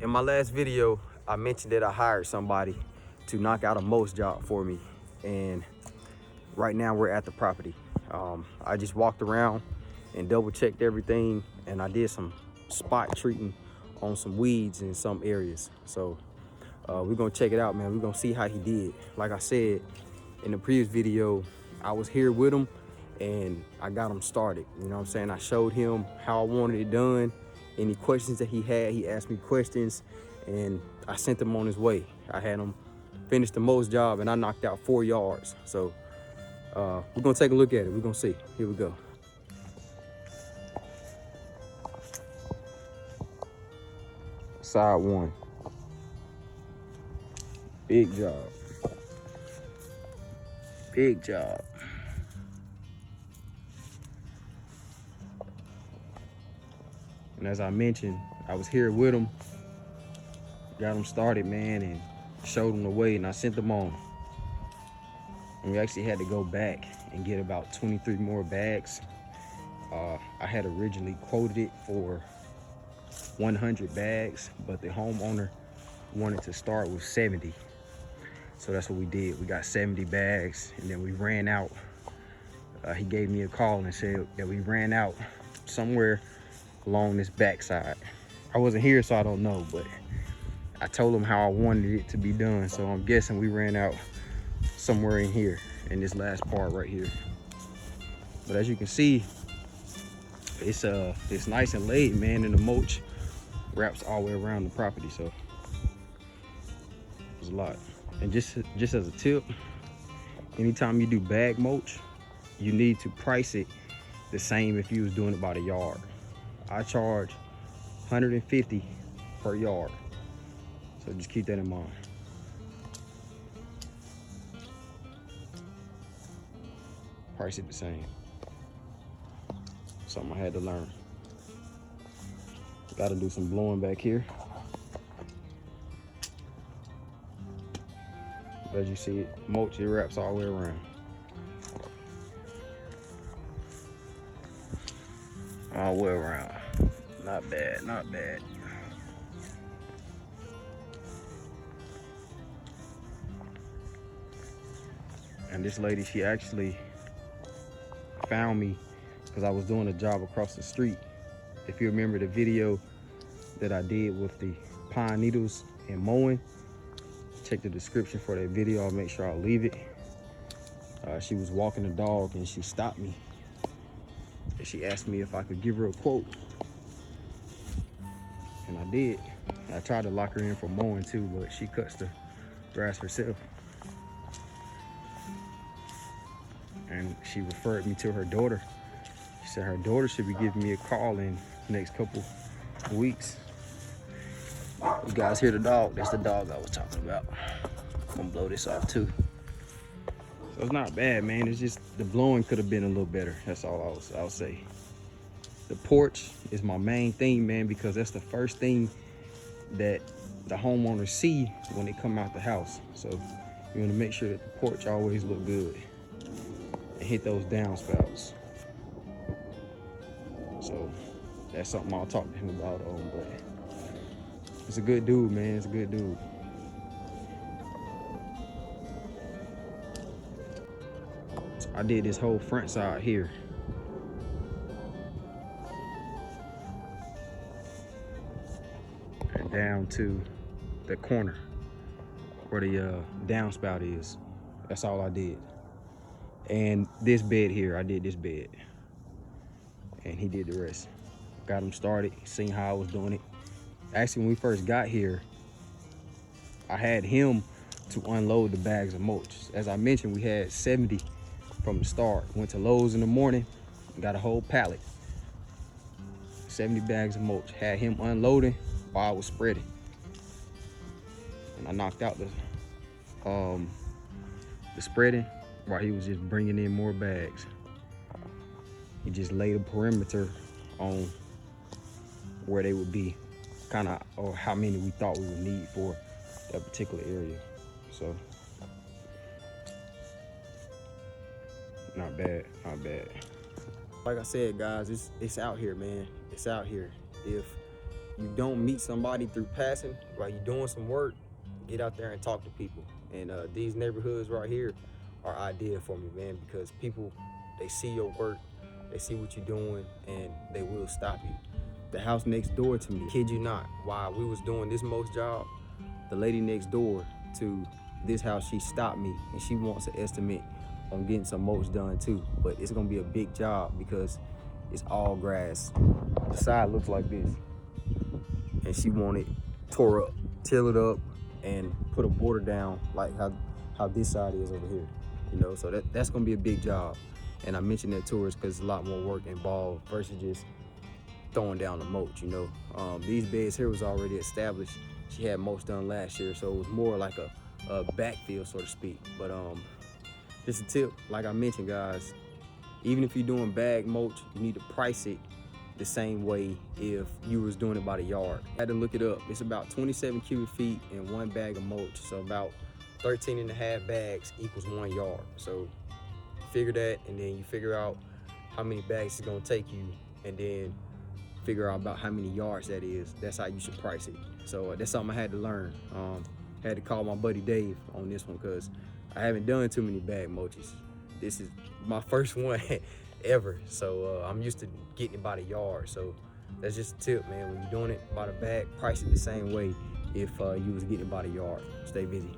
In my last video, I mentioned that I hired somebody to knock out a mulch job for me. And right now we're at the property. I just walked around and double checked everything, and I did some spot treating on some weeds in some areas. So we're gonna check it out, man. We're gonna see how he did. Like I said in the previous video, I was here with him and I got him started. You know what I'm saying? I showed him how I wanted it done. Any questions that he had, he asked me questions, and I sent him on his way. I had him finish the most job, and I knocked out 4 yards. So we're gonna take a look at it. We're gonna see. Here we go. Side one. Big job. Big job. And as I mentioned, I was here with him, got him started, man, and showed him the way, and I sent them on. And we actually had to go back and get about 23 more bags. I had originally quoted it for 100 bags, but the homeowner wanted to start with 70. So that's what we did. We got 70 bags, and then we ran out. He gave me a call and said that we ran out somewhere along this backside. I wasn't here, so I don't know, but I told him how I wanted it to be done. So I'm guessing we ran out somewhere in here, in this last part right here. But as you can see, it's nice and laid, man, and the mulch wraps all the way around the property. So there's a lot. And just as a tip, anytime you do bag mulch, you need to price it the same if you was doing it by the yard. I charge $150 per yard. So just keep that in mind. Price it the same. Something I had to learn. Got to do some blowing back here. As you see, mulch, it wraps all the way around. All the way around. Not bad, not bad. And this lady, she actually found me because I was doing a job across the street. If you remember the video that I did with the pine needles and mowing, check the description for that video. I'll make sure I'll leave it. She was walking the dog and she stopped me. And she asked me if I could give her a quote. And I did. I tried to lock her in for mowing too, but she cuts the grass herself. And she referred me to her daughter. She said her daughter should be giving me a call in the next couple of weeks. You guys hear the dog? That's the dog I was talking about. I'm gonna blow this off too. So it's not bad, man. It's just the blowing could have been a little better. That's all I'll say. The porch is my main thing, man, because that's the first thing that the homeowners see when they come out the house. So you want to make sure that the porch always look good and hit those downspouts. So that's something I'll talk to him about on, but it's a good dude, man. It's a good dude. So I did this whole front side here. And down to the corner where the downspout is. That's all I did. And this bed here, I did this bed. And he did the rest. Got him started, seen how I was doing it. Actually, when we first got here, I had him to unload the bags of mulch. As I mentioned, we had 70 from the start. Went to Lowe's in the morning, got a whole pallet. 70 bags of mulch. Had him unloading while I was spreading. And I knocked out the spreading while he was just bringing in more bags. He just laid a perimeter on where they would be, kind of, or how many we thought we would need for that particular area. So not bad, not bad. Like I said, guys, it's out here, man. It's out here. If you don't meet somebody through passing while you're doing some work, get out there and talk to people. And these neighborhoods right here are ideal for me, man, because people, they see your work, they see what you're doing, and they will stop you. The house next door to me, kid you not, while we was doing this Mulch job, the lady next door to this house, she stopped me and she wants an estimate on getting some Mulch done too. But it's gonna be a big job because it's all grass. The side looks like this. And she wanted tore up, till it up, and put a border down like how this side is over here. You know, so that's gonna be a big job. And I mentioned that to her because it's a lot more work involved versus just throwing down the Mulch, you know. These beds here was already established. She had Mulch done last year, so it was more like a backfill, so to speak. But just a tip, like I mentioned, guys, even if you're doing bag Mulch, you need to price it the same way if you was doing it by the yard. I had to look it up. It's about 27 cubic feet in one bag of Mulch, so about 13 and a half bags equals 1 yard. So figure that, and then you figure out how many bags it's gonna take you, and then figure out about how many yards that is. That's how you should price it. So that's something I had to learn. Had to call my buddy Dave on this one because I haven't done too many bag Mulches. This is my first one ever. So I'm used to getting it by the yard. So that's just a tip, man. When you're doing it by the bag, price it the same way if you was getting it by the yard. Stay busy.